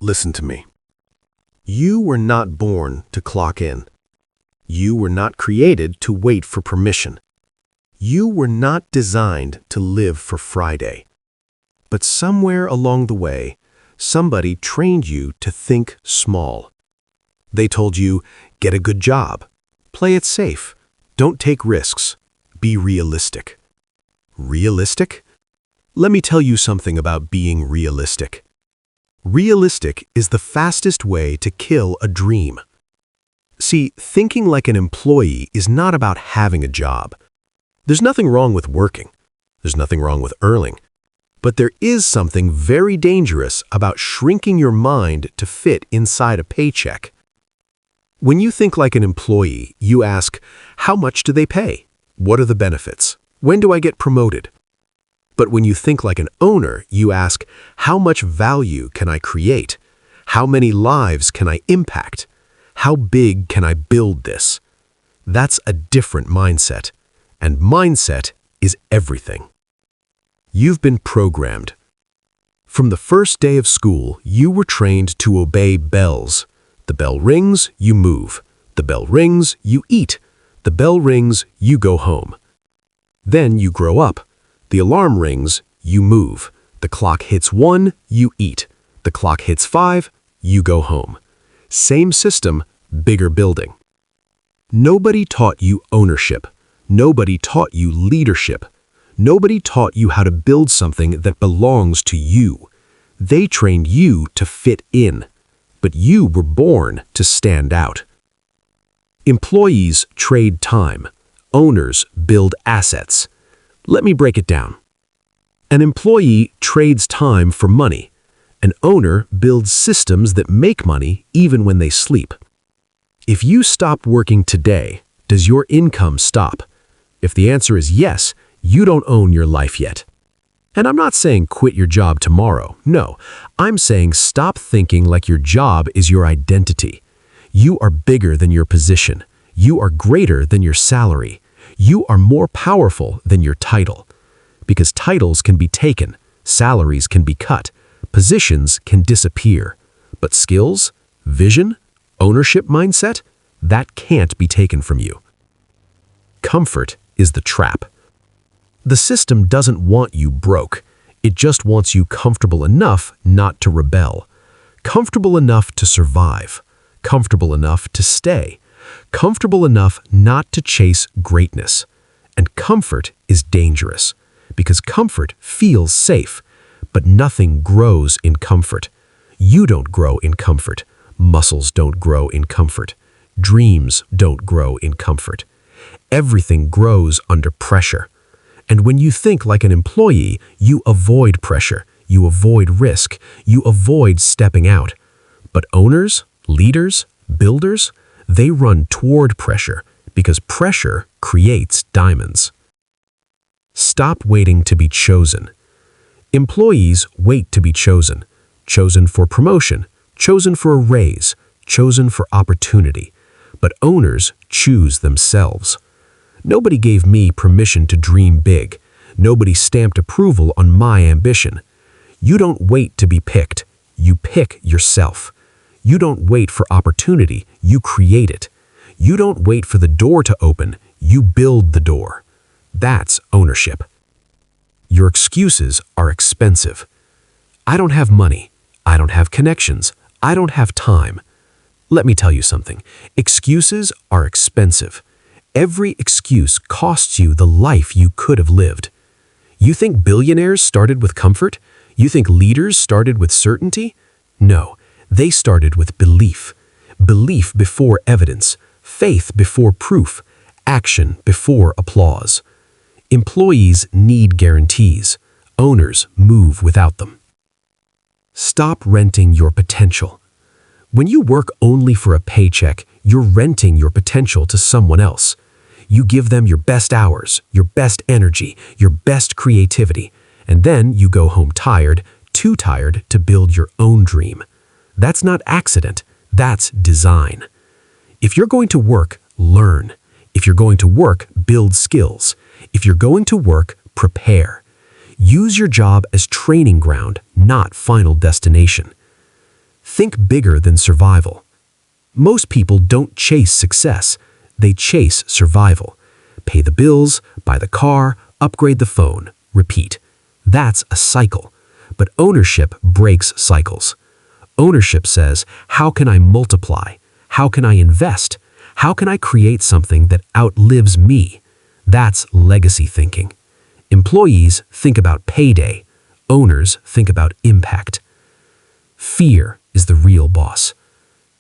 Listen to me. You were not born to clock in. You were not created to wait for permission. You were not designed to live for Friday. But somewhere along the way, somebody trained you to think small. They told you, get a good job, play it safe, don't take risks, be realistic. Realistic? Let me tell you something about being realistic. Realistic is the fastest way to kill a dream. See, thinking like an employee is not about having a job. There's nothing wrong with working. There's nothing wrong with earning. But there is something very dangerous about shrinking your mind to fit inside a paycheck. When you think like an employee, you ask, how much do they pay? What are the benefits? When do I get promoted? But when you think like an owner, you ask, how much value can I create? How many lives can I impact? How big can I build this? That's a different mindset, and mindset is everything. You've been programmed. From the first day of school, you were trained to obey bells. The bell rings, you move. The bell rings, you eat. The bell rings, you go home. Then you grow up. The alarm rings, you move. The clock hits 1, you eat. The clock hits 5, you go home. Same system, bigger building. Nobody taught you ownership. Nobody taught you leadership. Nobody taught you how to build something that belongs to you. They trained you to fit in, but you were born to stand out. Employees trade time. Owners build assets. Let me break it down. An employee trades time for money. An owner builds systems that make money even when they sleep. If you stop working today, does your income stop? If the answer is yes, you don't own your life yet. And I'm not saying quit your job tomorrow. No, I'm saying stop thinking like your job is your identity. You are bigger than your position. You are greater than your salary. You are more powerful than your title. Because titles can be taken, salaries can be cut, positions can disappear. But skills, vision, ownership mindset, that can't be taken from you. Comfort is the trap. The system doesn't want you broke. It just wants you comfortable enough not to rebel. Comfortable enough to survive. Comfortable enough to stay. Comfortable enough not to chase greatness. And comfort is dangerous, because comfort feels safe, but nothing grows in comfort. You don't grow in comfort. Muscles don't grow in comfort. Dreams don't grow in comfort. Everything grows under pressure. And when you think like an employee, you avoid pressure, you avoid risk, you avoid stepping out. But owners, leaders, builders, they run toward pressure because pressure creates diamonds. Stop waiting to be chosen. Employees wait to be chosen. Chosen for promotion, chosen for a raise, chosen for opportunity. But owners choose themselves. Nobody gave me permission to dream big. Nobody stamped approval on my ambition. You don't wait to be picked. You pick yourself. You don't wait for opportunity. You create it. You don't wait for the door to open. You build the door. That's ownership. Your excuses are expensive. I don't have money. I don't have connections. I don't have time. Let me tell you something. Excuses are expensive. Every excuse costs you the life you could have lived. You think billionaires started with comfort? You think leaders started with certainty? No, they started with belief. Belief before evidence, faith before proof, action before applause. Employees need guarantees. Owners move without them. Stop renting your potential. When you work only for a paycheck, you're renting your potential to someone else. You give them your best hours, your best energy, your best creativity, and then you go home tired, too tired to build your own dream. That's not accident, that's design. If you're going to work, learn. If you're going to work, build skills. If you're going to work, prepare. Use your job as training ground, not final destination. Think bigger than survival. Most people don't chase success, they chase survival. Pay the bills, buy the car, upgrade the phone, repeat. That's a cycle. But ownership breaks cycles. Ownership says, how can I multiply? How can I invest? How can I create something that outlives me? That's legacy thinking. Employees think about payday. Owners think about impact. Fear is the real boss.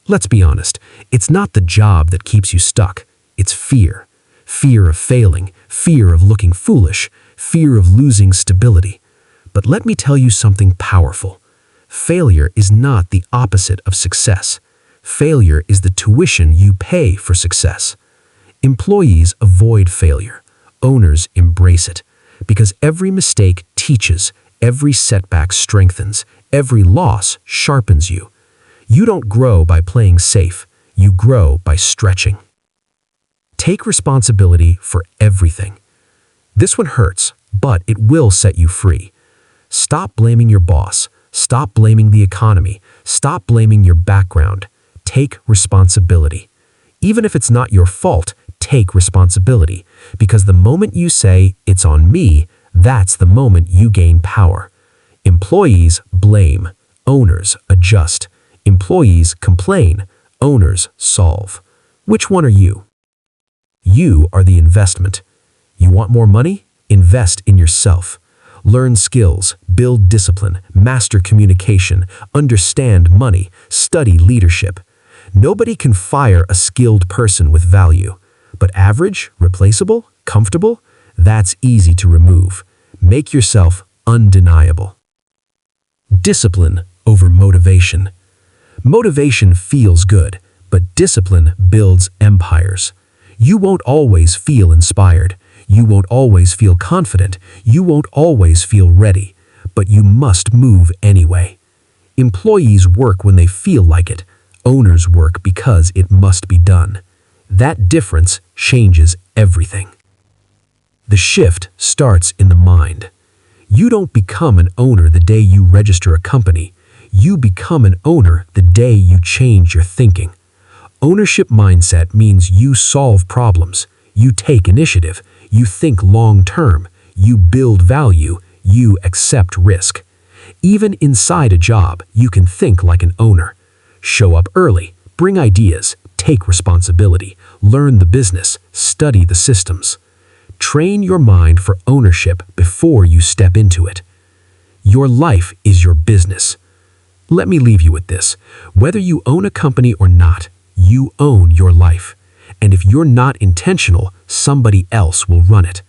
Let's be honest, it's not the job that keeps you stuck. It's fear. Fear of failing, fear of looking foolish, fear of losing stability. But let me tell you something powerful. Failure is not the opposite of success. Failure is the tuition you pay for success. Employees avoid failure. Owners embrace it. Because every mistake teaches, every setback strengthens, every loss sharpens you. You don't grow by playing safe. You grow by stretching. Take responsibility for everything. This one hurts, but it will set you free. Stop blaming your boss. Stop blaming the economy. Stop blaming your background. Take responsibility. Even if it's not your fault, take responsibility. Because the moment you say, it's on me, that's the moment you gain power. Employees blame. Owners adjust. Employees complain. Owners solve. Which one are you? You are the investment. You want more money? Invest in yourself. Learn skills, build discipline, master communication, understand money, study leadership. Nobody can fire a skilled person with value. But average, replaceable, comfortable? That's easy to remove. Make yourself undeniable. Discipline over motivation. Motivation feels good, but discipline builds empires. You won't always feel inspired. You won't always feel confident. You won't always feel ready. But you must move anyway. Employees work when they feel like it. Owners work because it must be done. That difference changes everything. The shift starts in the mind. You don't become an owner the day you register a company. You become an owner the day you change your thinking. Ownership mindset means you solve problems, you take initiative, you think long-term, you build value, you accept risk. Even inside a job, you can think like an owner. Show up early, bring ideas, take responsibility, learn the business, study the systems. Train your mind for ownership before you step into it. Your life is your business. Let me leave you with this. Whether you own a company or not, you own your life. And if you're not intentional, somebody else will run it.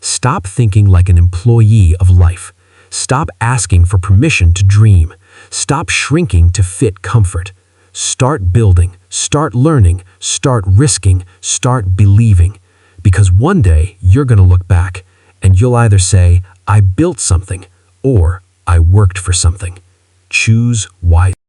Stop thinking like an employee of life. Stop asking for permission to dream. Stop shrinking to fit comfort. Start building, start learning, start risking, start believing. Because one day you're going to look back and you'll either say, I built something, or I worked for something. Choose wisely.